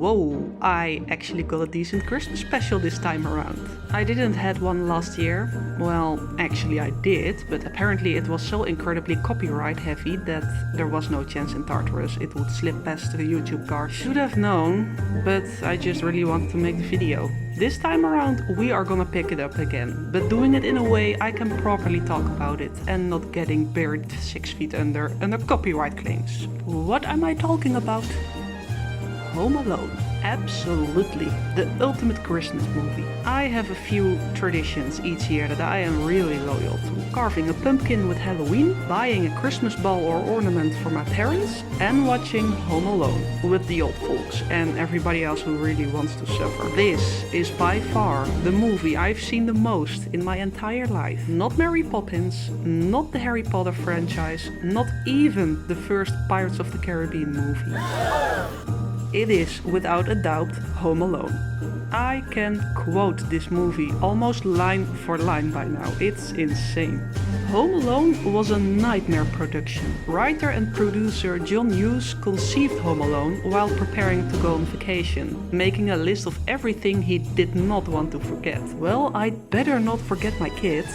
Whoa, I actually got a decent Christmas special this time around. I didn't had one last year. Well, actually I did, but apparently it was so incredibly copyright heavy that there was no chance in Tartarus it would slip past the YouTube card. Should have known, but I just really wanted to make the video. This time around we are gonna pick it up again, but doing it in a way I can properly talk about it and not getting buried 6 feet under copyright claims. What am I talking about? Home Alone. Absolutely, the ultimate Christmas movie. I have a few traditions each year that I am really loyal to. Carving a pumpkin with Halloween, buying a Christmas ball or ornament for my parents, and watching Home Alone with the old folks and everybody else who really wants to suffer. This is by far the movie I've seen the most in my entire life. Not Mary Poppins, not the Harry Potter franchise, not even the first Pirates of the Caribbean movie. It is, without a doubt, Home Alone. I can quote this movie almost line for line by now. It's insane. Home Alone was a nightmare production. Writer and producer John Hughes conceived Home Alone while preparing to go on vacation, making a list of everything he did not want to forget. Well, I'd better not forget my kids.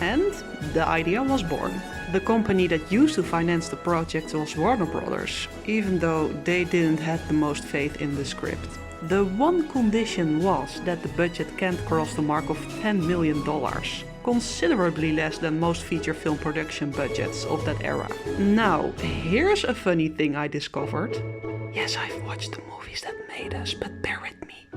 And the idea was born. The company that used to finance the project was Warner Brothers, even though they didn't have the most faith in the script. The one condition was that the budget can't cross the mark of $10 million, considerably less than most feature film production budgets of that era. Now, here's a funny thing I discovered. Yes, I've watched the movies that made us, but bear with me.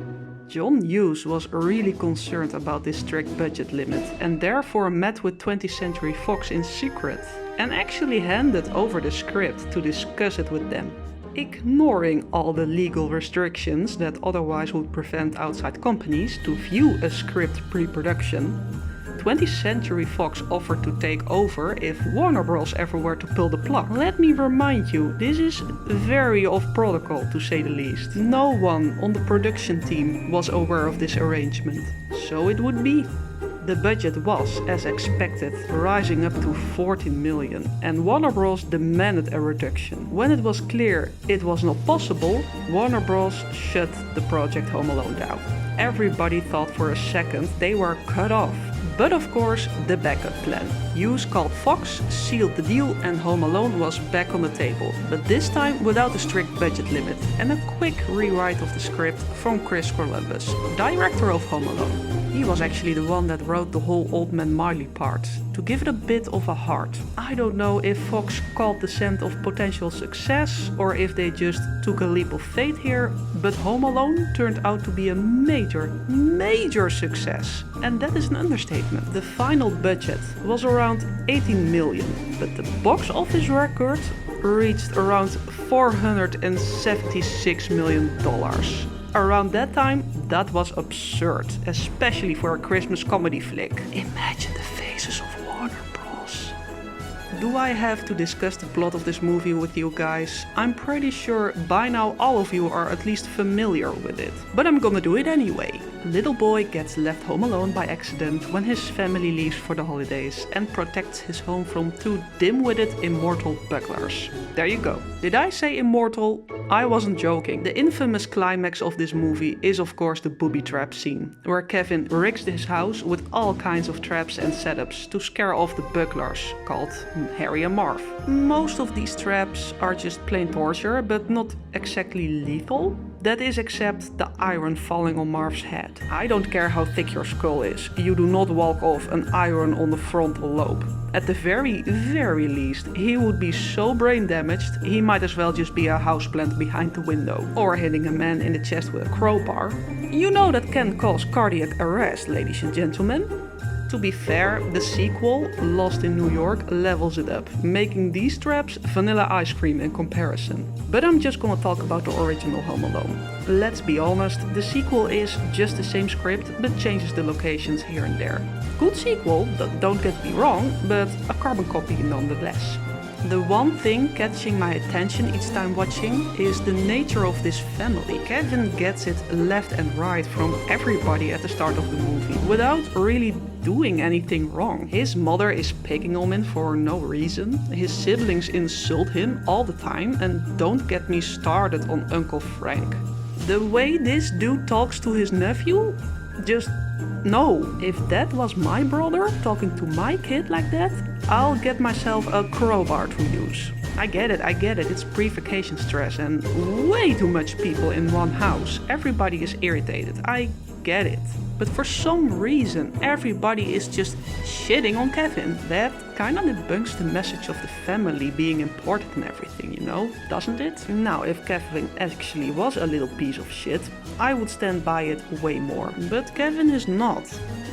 John Hughes was really concerned about this strict budget limit and therefore met with 20th Century Fox in secret and actually handed over the script to discuss it with them. Ignoring all the legal restrictions that otherwise would prevent outside companies to view a script pre-production, 20th Century Fox offered to take over if Warner Bros. Ever were to pull the plug. Let me remind you, this is very off protocol to say the least. No one on the production team was aware of this arrangement. So it would be. The budget was, as expected, rising up to $14 million, and Warner Bros. Demanded a reduction. When it was clear it was not possible, Warner Bros. Shut the project Home Alone down. Everybody thought for a second they were cut off. But of course, the backup plan. Hughes called Fox, sealed the deal, and Home Alone was back on the table. But this time without a strict budget limit and a quick rewrite of the script from Chris Columbus, director of Home Alone. He was actually the one that wrote the whole Old Man Marley part, to give it a bit of a heart. I don't know if Fox called the scent of potential success or if they just took a leap of faith here, but Home Alone turned out to be a major success. And that is an understatement. The final budget was around 18 million, but the box office record reached around $476 million. Around that time, that was absurd, especially for a Christmas comedy flick. Imagine the faces of Warner Bros. Do I have to discuss the plot of this movie with you guys? I'm pretty sure by now all of you are at least familiar with it. But I'm gonna do it anyway. Little boy gets left home alone by accident when his family leaves for the holidays and protects his home from 2 dim-witted immortal burglars. There you go. Did I say immortal? I wasn't joking. The infamous climax of this movie is of course the booby trap scene, where Kevin rigs his house with all kinds of traps and setups to scare off the burglars, called Harry and Marv. Most of these traps are just plain torture, but not exactly lethal. That is, except the iron falling on Marv's head. I don't care how thick your skull is, you do not walk off an iron on the frontal lobe. At the very least, he would be so brain damaged, he might as well just be a houseplant behind the window, or hitting a man in the chest with a crowbar. You know that can cause cardiac arrest, ladies and gentlemen. To be fair, the sequel, Lost in New York, levels it up, making these traps vanilla ice cream in comparison. But I'm just gonna talk about the original Home Alone. Let's be honest, the sequel is just the same script, but changes the locations here and there. Good sequel, don't get me wrong, but a carbon copy nonetheless. The one thing catching my attention each time watching is the nature of this family. Kevin gets it left and right from everybody at the start of the movie, without really doing anything wrong. His mother is picking on him for no reason, his siblings insult him all the time, and don't get me started on Uncle Frank. The way this dude talks to his nephew, just no. If that was my brother talking to my kid like that, I'll get myself a crowbar to use. I get it, it's pre-vacation stress and way too much people in one house. Everybody is irritated, I get it. But for some reason, everybody is just shitting on Kevin. That kinda debunks the message of the family being important and everything, you know, doesn't it? Now, if Kevin actually was a little piece of shit, I would stand by it way more. But Kevin is not.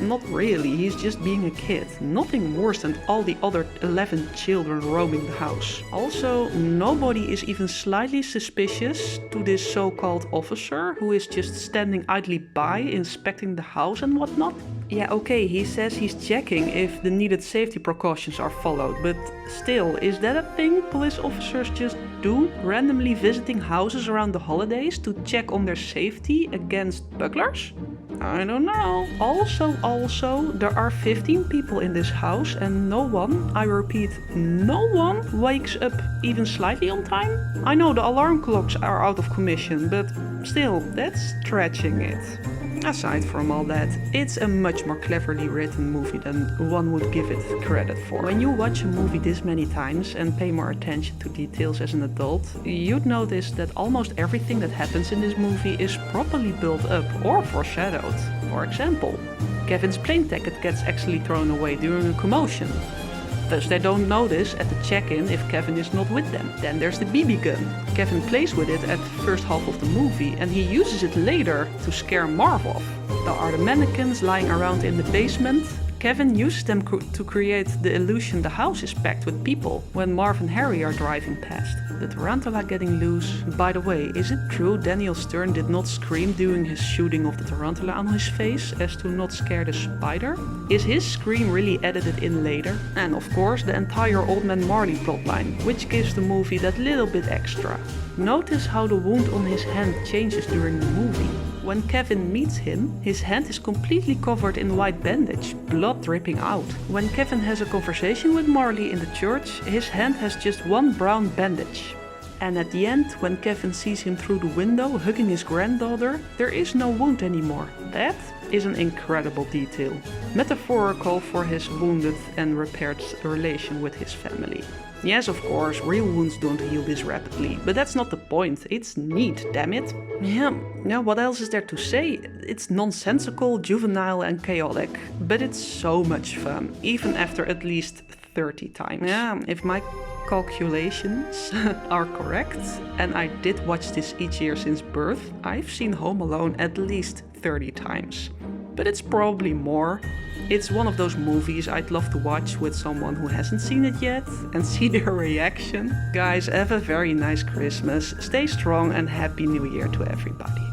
Not really, he's just being a kid. Nothing worse than all the other 11 children roaming the house. Also, nobody is even slightly suspicious to this so-called officer who is just standing idly by, inspecting the house and whatnot. Yeah, okay, he says he's checking if the needed safety precautions are followed, but still, is that a thing police officers just do? Randomly visiting houses around the holidays to check on their safety against burglars? I don't know. Also, there are 15 people in this house and no one, I repeat, no one wakes up even slightly on time. I know the alarm clocks are out of commission, but still, that's stretching it. Aside from all that, it's a much more cleverly written movie than one would give it credit for. When you watch a movie this many times and pay more attention to details as an adult, you'd notice that almost everything that happens in this movie is properly built up or foreshadowed. For example, Kevin's plane ticket gets actually thrown away during a commotion. Thus they don't notice at the check-in if Kevin is not with them. Then there's the BB gun. Kevin plays with it at the first half of the movie and he uses it later to scare Marv off. There are the mannequins lying around in the basement. Kevin uses them to create the illusion the house is packed with people when Marv and Harry are driving past. The tarantula getting loose. By the way, is it true Daniel Stern did not scream during his shooting of the tarantula on his face as to not scare the spider? Is his scream really edited in later? And of course the entire Old Man Marley plotline, which gives the movie that little bit extra. Notice how the wound on his hand changes during the movie. When Kevin meets him, his hand is completely covered in white bandage, blood dripping out. When Kevin has a conversation with Marley in the church, his hand has just one brown bandage. And at the end, when Kevin sees him through the window hugging his granddaughter, there is no wound anymore. That is an incredible detail. Metaphorical for his wounded and repaired relation with his family. Yes, of course, real wounds don't heal this rapidly, but that's not the point. It's neat, damn it. Yeah, what else is there to say? It's nonsensical, juvenile and chaotic, but it's so much fun, even after at least 30 times. Yeah, if my calculations are correct, and I did watch this each year since birth, I've seen Home Alone at least 30 times. But it's probably more. It's one of those movies I'd love to watch with someone who hasn't seen it yet and see their reaction. Guys, have a very nice Christmas, stay strong and Happy New Year to everybody.